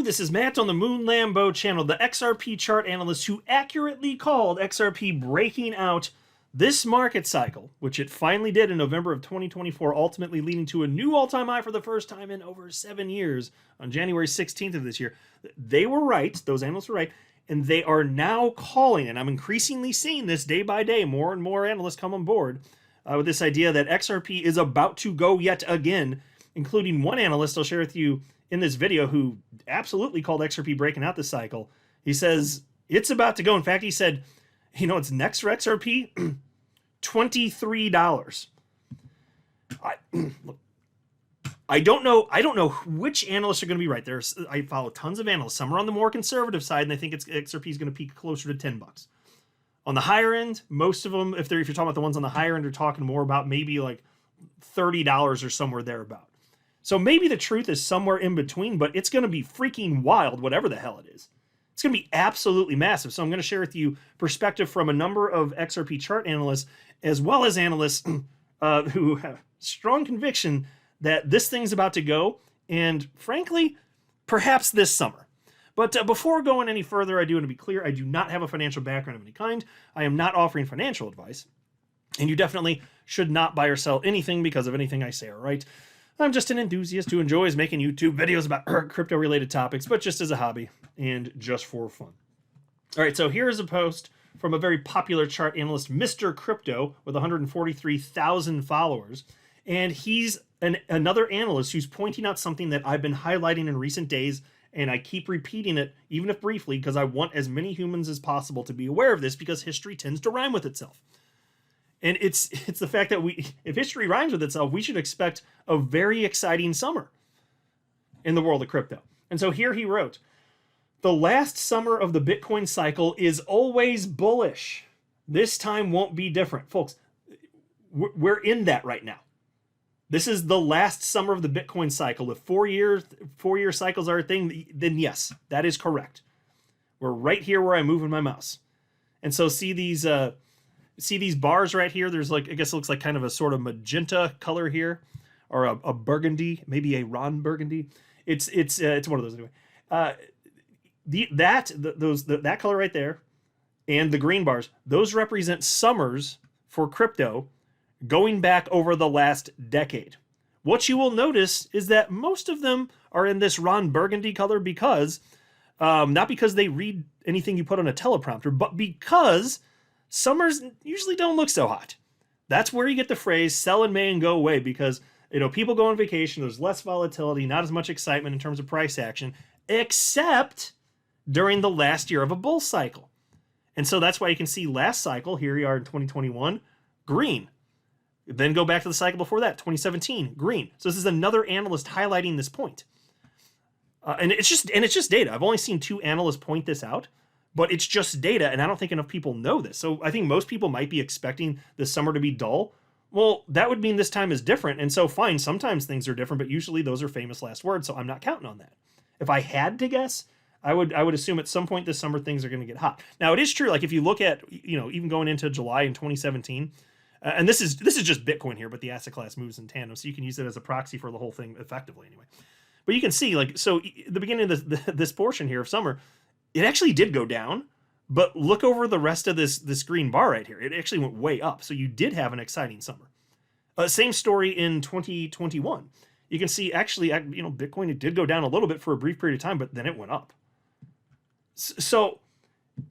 this is Matt on the Moon Lambo channel, the XRP chart analyst who accurately called XRP breaking out this market cycle, which it finally did in November of 2024, ultimately leading to a new all-time high for the first time in over 7 years on January 16th of this year. They were right, those analysts were right, and they are now calling, and I'm increasingly seeing this day by day, more and more analysts come on board with this idea that XRP is about to go yet again, including one analyst I'll share with you in this video who absolutely called XRP breaking out this cycle. He says it's about to go. In fact, he said, you know, it's next for XRP, $23. I don't know which analysts are going to be right. I follow tons of analysts. Some are on the more conservative side, and they think XRP is going to peak closer to $10. On the higher end, most of them, if you're talking about the ones on the higher end, are talking more about maybe like $30 or somewhere thereabout. So maybe the truth is somewhere in between, but it's going to be freaking wild, whatever the hell it is. It's going to be absolutely massive. So I'm going to share with you perspective from a number of XRP chart analysts, as well as analysts who have strong conviction that this thing's about to go, and frankly, perhaps this summer. But before going any further, I do want to be clear, I do not have a financial background of any kind. I am not offering financial advice, and you definitely should not buy or sell anything because of anything I say, all right? I'm just an enthusiast who enjoys making YouTube videos about crypto-related topics, but just as a hobby and just for fun. All right, so here's a post from a very popular chart analyst, Mr. Crypto, with 143,000 followers. And he's another analyst who's pointing out something that I've been highlighting in recent days, and I keep repeating it, even if briefly, because I want as many humans as possible to be aware of this, because history tends to rhyme with itself. And it's the fact that if history rhymes with itself, we should expect a very exciting summer in the world of crypto. And so here he wrote, the last summer of the Bitcoin cycle is always bullish. This time won't be different. Folks, we're in that right now. This is the last summer of the Bitcoin cycle. If four-year cycles are a thing, then yes, that is correct. We're right here where I'm moving my mouse. And so see these bars right here? There's like, I guess it looks like kind of a sort of magenta color here, or a burgundy, maybe a Ron burgundy. It's one of those anyway. That color right there, and the green bars, those represent summers for crypto going back over the last decade. What you will notice is that most of them are in this Ron burgundy color because, not because they read anything you put on a teleprompter, but because summers usually don't look so hot. That's where you get the phrase sell in May and go away, because people go on vacation, there's less volatility, not as much excitement in terms of price action, except during the last year of a bull cycle. And so that's why you can see last cycle, here we are in 2021, green. Then go back to the cycle before that, 2017, green. So this is another analyst highlighting this point. And it's just data. I've only seen 2 analysts point this out, but it's just data, and I don't think enough people know this. So I think most people might be expecting this summer to be dull. Well, that would mean this time is different, and so fine, sometimes things are different, but usually those are famous last words, so I'm not counting on that. If I had to guess, I would assume at some point this summer things are going to get hot. Now, it is true, like if you look at, even going into July in 2017, and this is just Bitcoin here, but the asset class moves in tandem, so you can use it as a proxy for the whole thing effectively anyway. But you can see, like, so the beginning of this portion here of summer, it actually did go down, but look over the rest of this green bar right here. It actually went way up, so you did have an exciting summer. Same story in 2021. You can see actually, Bitcoin, it did go down a little bit for a brief period of time, but then it went up. So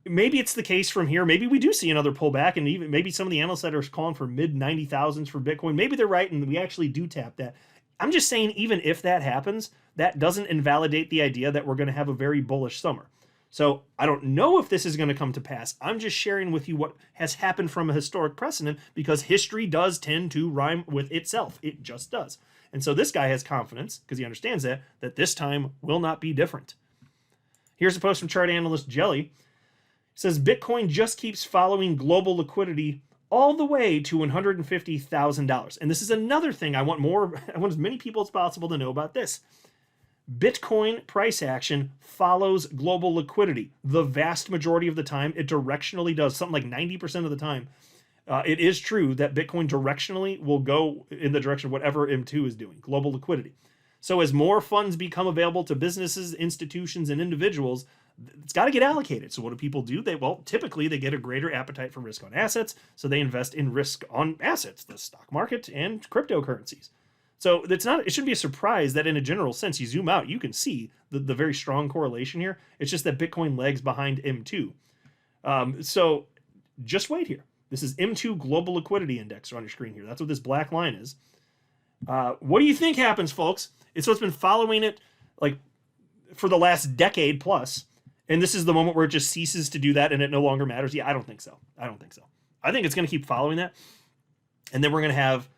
maybe it's the case from here. Maybe we do see another pullback, and even maybe some of the analysts that are calling for mid 90,000s for Bitcoin, maybe they're right, and we actually do tap that. I'm just saying, even if that happens, that doesn't invalidate the idea that we're going to have a very bullish summer. So I don't know if this is going to come to pass. I'm just sharing with you what has happened from a historic precedent, because history does tend to rhyme with itself. It just does. And so this guy has confidence, because he understands that this time will not be different. Here's a post from chart analyst Jelly. It says, Bitcoin just keeps following global liquidity all the way to $150,000. And this is another thing I want as many people as possible to know about this. Bitcoin price action follows global liquidity. The vast majority of the time, it directionally does, something like 90% of the time. It is true that Bitcoin directionally will go in the direction of whatever M2 is doing, global liquidity. So as more funds become available to businesses, institutions, and individuals, it's got to get allocated. So what do people do? Typically they get a greater appetite for risk on assets, so they invest in risk on assets, the stock market and cryptocurrencies. So it shouldn't be a surprise that in a general sense, you zoom out, you can see the very strong correlation here. It's just that Bitcoin lags behind M2. So just wait here. This is M2 Global Liquidity Index on your screen here. That's what this black line is. What do you think happens, folks? It's been following it like for the last decade plus. And this is the moment where it just ceases to do that and it no longer matters. Yeah, I don't think so. I think it's going to keep following that. And then we're going to have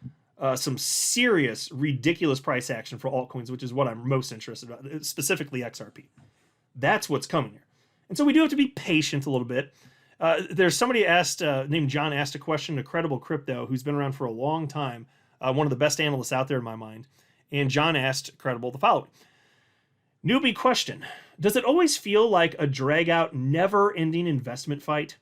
some serious, ridiculous price action for altcoins, which is what I'm most interested about, specifically XRP. That's what's coming here. And so we do have to be patient a little bit. There's somebody named John asked a question to Credible Crypto, who's been around for a long time, one of the best analysts out there in my mind. And John asked Credible the following. Newbie question. Does it always feel like a drag-out, never-ending investment fight?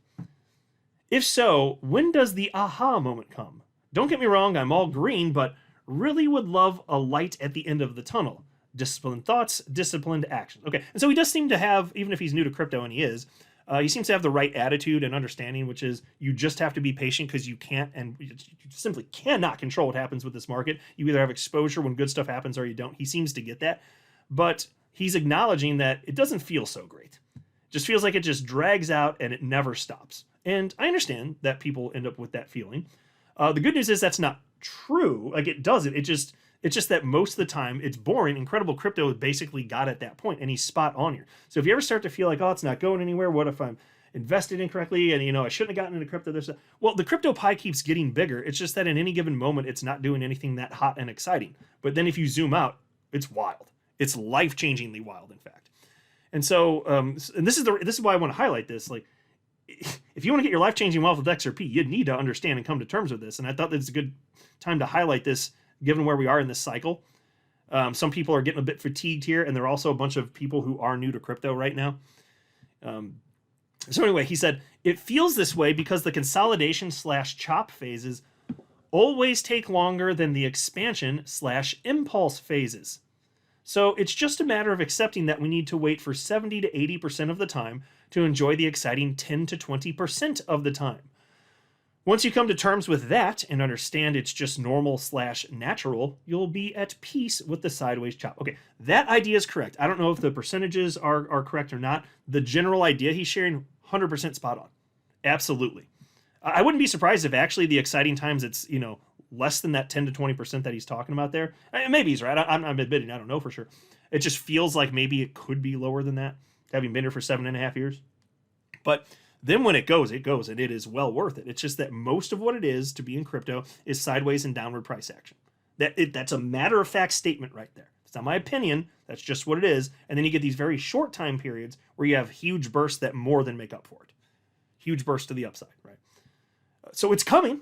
If so, when does the aha moment come? Don't get me wrong, I'm all green, but really would love a light at the end of the tunnel. Disciplined thoughts, disciplined actions. Okay, and so he does seem to have, even if he's new to crypto, and he seems to have the right attitude and understanding, which is you just have to be patient because you can't, and you simply cannot control what happens with this market. You either have exposure when good stuff happens or you don't. He seems to get that, but he's acknowledging that it doesn't feel so great. It just feels like it just drags out and it never stops. And I understand that people end up with that feeling. The good news is that's not true. Like it doesn't. It's just that most of the time it's boring. Incredible Crypto basically got at that point, and he's spot on here. So if you ever start to feel like, oh, it's not going anywhere, what if I'm invested incorrectly and I shouldn't have gotten into crypto? Well, the crypto pie keeps getting bigger. It's just that in any given moment, it's not doing anything that hot and exciting. But then if you zoom out, it's wild. It's life-changingly wild, in fact. And so, and this is why I want to highlight this. Like, if you want to get your life-changing wealth with XRP, you need to understand and come to terms with this. And I thought it's a good time to highlight this, given where we are in this cycle. Some people are getting a bit fatigued here, and there are also a bunch of people who are new to crypto right now. So anyway, he said, it feels this way because the consolidation/chop phases always take longer than the expansion/impulse phases. So it's just a matter of accepting that we need to wait for 70 to 80% of the time to enjoy the exciting 10 to 20% of the time. Once you come to terms with that and understand it's just normal/natural, you'll be at peace with the sideways chop. Okay, that idea is correct. I don't know if the percentages are correct or not. The general idea he's sharing, 100% spot on. Absolutely. I wouldn't be surprised if actually the exciting times it's, less than that 10 to 20% that he's talking about there. Maybe he's right. I'm admitting, I don't know for sure. It just feels like maybe it could be lower than that, having been here for 7.5 years. But then when it goes, and it is well worth it. It's just that most of what it is to be in crypto is sideways and downward price action. That's a matter-of-fact statement right there. It's not my opinion. That's just what it is. And then you get these very short time periods where you have huge bursts that more than make up for it. Huge bursts to the upside, right? So it's coming.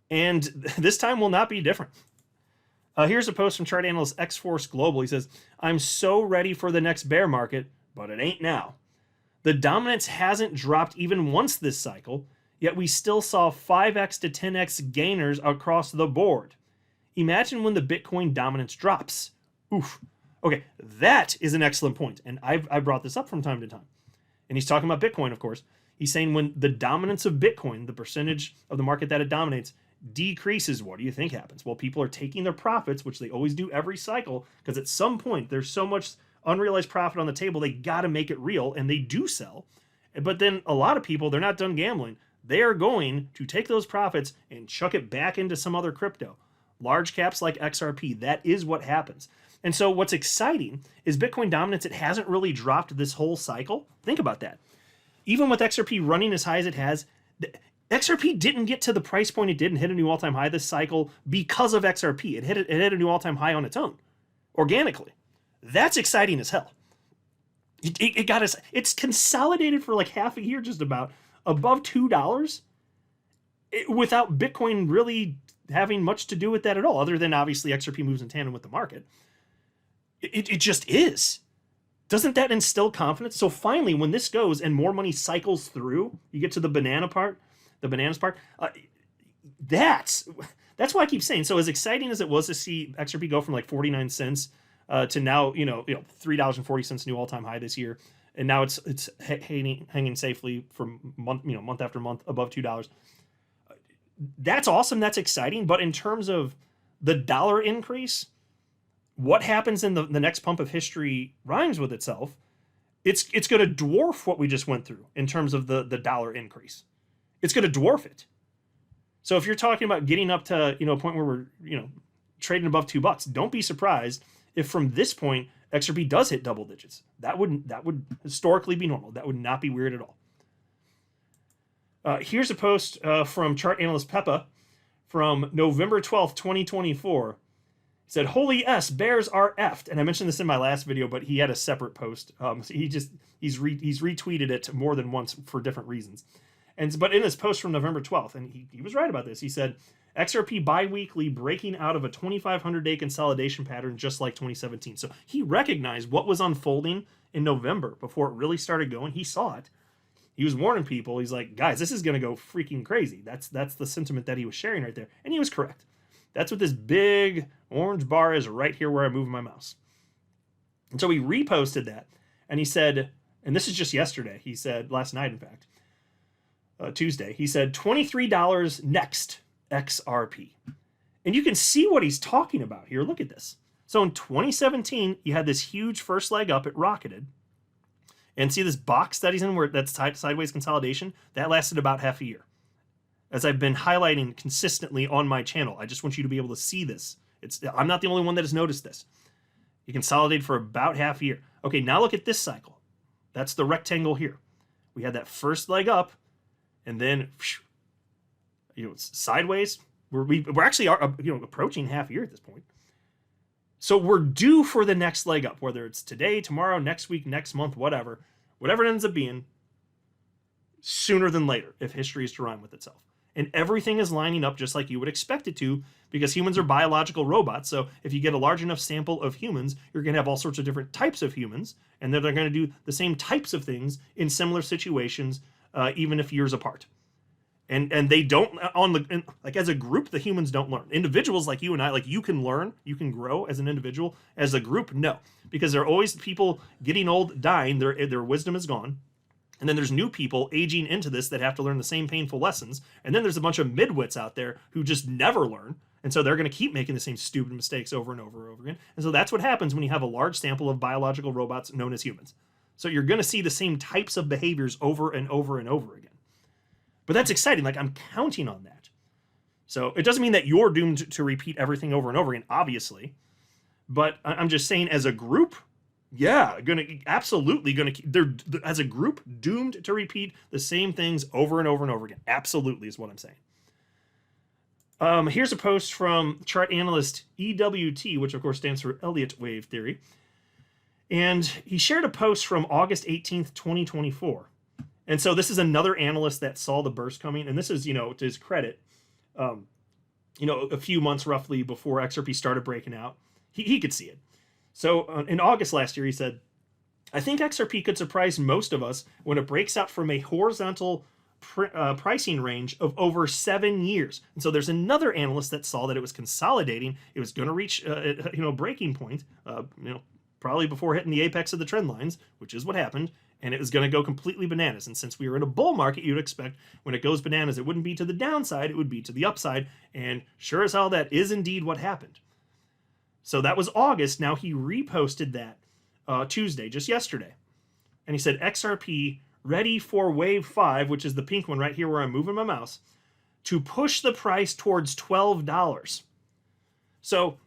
And this time will not be different. Here's a post from chart analyst X-Force Global. He says, I'm so ready for the next bear market, but it ain't now. The dominance hasn't dropped even once this cycle, yet we still saw 5x to 10x gainers across the board. Imagine when the Bitcoin dominance drops. Oof. Okay, that is an excellent point. And I've brought this up from time to time. And he's talking about Bitcoin, of course. He's saying when the dominance of Bitcoin, the percentage of the market that it dominates, decreases, what do you think happens? Well, people are taking their profits, which they always do every cycle, because at some point there's so much unrealized profit on the table, they got to make it real, and they do sell. But then a lot of people, they're not done gambling. They are going to take those profits and chuck it back into some other crypto. Large caps like XRP, that is what happens. And so what's exciting is Bitcoin dominance, it hasn't really dropped this whole cycle. Think about that. Even with XRP running as high as it has, XRP didn't get to the price point it did and hit a new all-time high this cycle because of XRP. It hit a new all-time high on its own, organically. That's exciting as hell. It got us. It's consolidated for like half a year, just about above $2, without Bitcoin really having much to do with that at all, other than obviously XRP moves in tandem with the market. It just is. Doesn't that instill confidence? So finally, when this goes and more money cycles through, you get to the bananas part. That's why I keep saying. So as exciting as it was to see XRP go from like 49 cents to now, $3.40 new all-time high this year. And now it's hanging safely for month after month above $2. That's awesome. That's exciting. But in terms of the dollar increase, what happens in the next pump of history rhymes with itself. It's going to dwarf what we just went through in terms of the dollar increase. It's going to dwarf it. So if you're talking about getting up to a point where we're trading above $2, don't be surprised if from this point XRP does hit double digits. That would historically be normal. That would not be weird at all. Here's a post from chart analyst Peppa from November 12th, 2024. He said, "Holy S, bears are effed." And I mentioned this in my last video, but he had a separate post. So he's retweeted it more than once for different reasons. But in his post from November 12th, and he was right about this, he said, XRP biweekly breaking out of a 2,500-day consolidation pattern just like 2017. So he recognized what was unfolding in November before it really started going. He saw it. He was warning people. He's like, guys, this is going to go freaking crazy. That's the sentiment that he was sharing right there. And he was correct. That's what this big orange bar is right here where I move my mouse. And so he reposted that. And he said, and this is just yesterday. He said, last night, in fact, Tuesday, he said, $23 next XRP. And you can see what he's talking about here. Look at this. So in 2017, you had this huge first leg up. It rocketed. And see this box that he's in where that's sideways consolidation? That lasted about half a year. As I've been highlighting consistently on my channel, I just want you to be able to see this. I'm not the only one that has noticed this. He consolidated for about half a year. Okay, now look at this cycle. That's the rectangle here. We had that first leg up, and then it's sideways. We're actually approaching half a year at this point. So we're due for the next leg up, whether it's today, tomorrow, next week, next month, whatever it ends up being, sooner than later, if history is to rhyme with itself. And everything is lining up just like you would expect it to, because humans are biological robots. So if you get a large enough sample of humans, you're going to have all sorts of different types of humans, and then they're going to do the same types of things in similar situations, even if years apart. And they don't, as a group, the humans don't learn. Individuals like you and I, you can learn, you can grow as an individual. As a group, no. Because there are always people getting old, dying, their wisdom is gone. And then there's new people aging into this that have to learn the same painful lessons. And then there's a bunch of midwits out there who just never learn. And so they're going to keep making the same stupid mistakes over and over and over again. And so that's what happens when you have a large sample of biological robots known as humans. So you're going to see the same types of behaviors over and over and over again. But that's exciting. I'm counting on that. So it doesn't mean that you're doomed to repeat everything over and over again, obviously. But I'm just saying, as a group, yeah, they're as a group doomed to repeat the same things over and over and over again. Absolutely is what I'm saying. Here's a post from chart analyst EWT, which of course stands for Elliott Wave Theory. And he shared a post from August 18th, 2024. And so this is another analyst that saw the burst coming. And this is, to his credit, a few months roughly before XRP started breaking out. He could see it. So in August last year, he said, "I think XRP could surprise most of us when it breaks out from a horizontal pricing range of over 7 years." And so there's another analyst that saw that it was consolidating. It was going to reach, a breaking point, probably before hitting the apex of the trend lines, which is what happened. And it was going to go completely bananas. And since we were in a bull market, you'd expect when it goes bananas, it wouldn't be to the downside, it would be to the upside. And sure as hell, that is indeed what happened. So that was August. Now he reposted that Tuesday, just yesterday. And he said, XRP ready for wave 5, which is the pink one right here where I'm moving my mouse, to push the price towards $12. So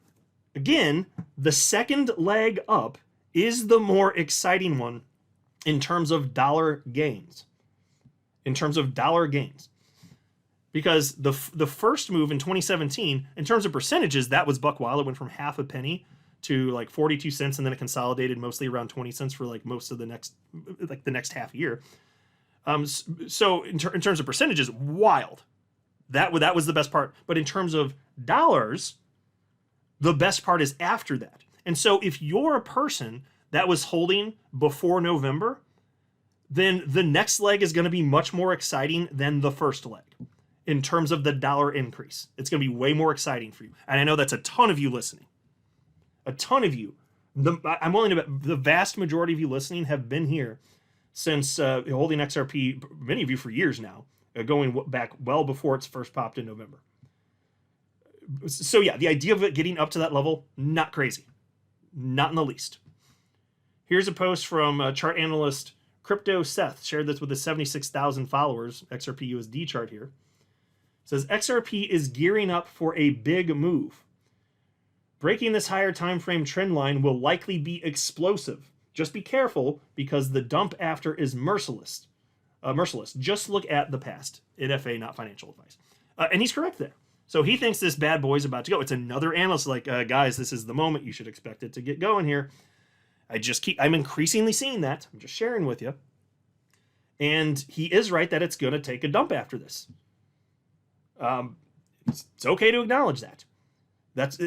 again, the second leg up is the more exciting one in terms of dollar gains. Because the first move in 2017, in terms of percentages, that was buck wild. It went from half a penny to 42 cents, and then it consolidated mostly around 20 cents for most of the next half year. So in terms of percentages, wild. That was the best part. But in terms of dollars, the best part is after that. And so if you're a person that was holding before November, then the next leg is going to be much more exciting than the first leg in terms of the dollar increase. It's going to be way more exciting for you. And I know that's a ton of you listening. A ton of you I'm willing to bet the vast majority of you listening have been here since holding XRP, many of you for years now, going back well before it's first popped in November. So yeah, the idea of it getting up to that level, not crazy. Not in the least. Here's a post from chart analyst Crypto Seth, shared this with his 76,000 followers, XRP USD chart here. It says, XRP is gearing up for a big move. Breaking this higher time frame trend line will likely be explosive. Just be careful because the dump after is merciless. Just look at the past. NFA, not financial advice. And he's correct there. So he thinks this bad boy is about to go. It's another analyst like, guys, this is the moment. You should expect it to get going here. I'm increasingly seeing that. I'm just sharing with you. And he is right that it's going to take a dump after this. It's okay to acknowledge that.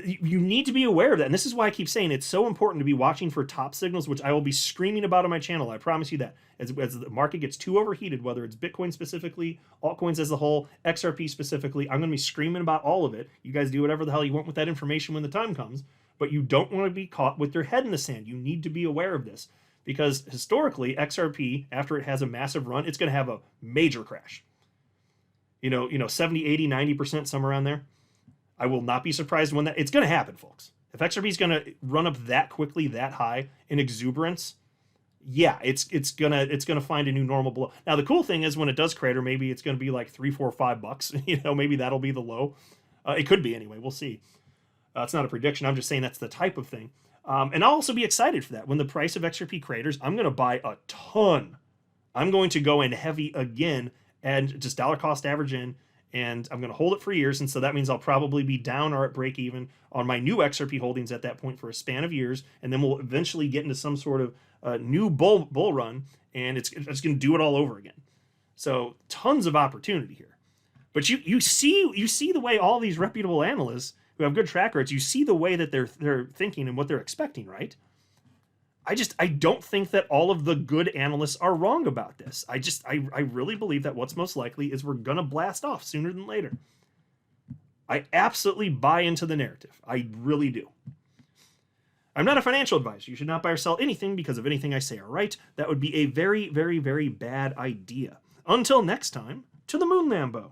You need to be aware of that. And this is why I keep saying it's so important to be watching for top signals, which I will be screaming about on my channel. I promise you that. As the market gets too overheated, whether it's Bitcoin specifically, altcoins as a whole, XRP specifically, I'm going to be screaming about all of it. You guys do whatever the hell you want with that information when the time comes. But you don't want to be caught with your head in the sand. You need to be aware of this. Because historically, XRP, after it has a massive run, it's going to have a major crash. 70, 80, 90%, somewhere around there. I will not be surprised when it's going to happen, folks. If XRP is going to run up that quickly, that high in exuberance, yeah, it's gonna find a new normal below. Now the cool thing is when it does crater, maybe it's going to be like $3, $4, $5. Maybe that'll be the low. It could be anyway. We'll see. It's not a prediction. I'm just saying that's the type of thing. And I'll also be excited for that. When the price of XRP craters, I'm going to buy a ton. I'm going to go in heavy again and just dollar cost average in. And I'm going to hold it for years. And so that means I'll probably be down or at break even on my new XRP holdings at that point for a span of years. And then we'll eventually get into some sort of new bull run. And it's going to do it all over again. So tons of opportunity here. But you see the way all these reputable analysts who have good track records, you see the way that they're thinking and what they're expecting, right? I don't think that all of the good analysts are wrong about this. I really believe that what's most likely is we're going to blast off sooner than later. I absolutely buy into the narrative. I really do. I'm not a financial advisor. You should not buy or sell anything because of anything I say or write. That would be a very, very, very bad idea. Until next time, to the moon, Lambo.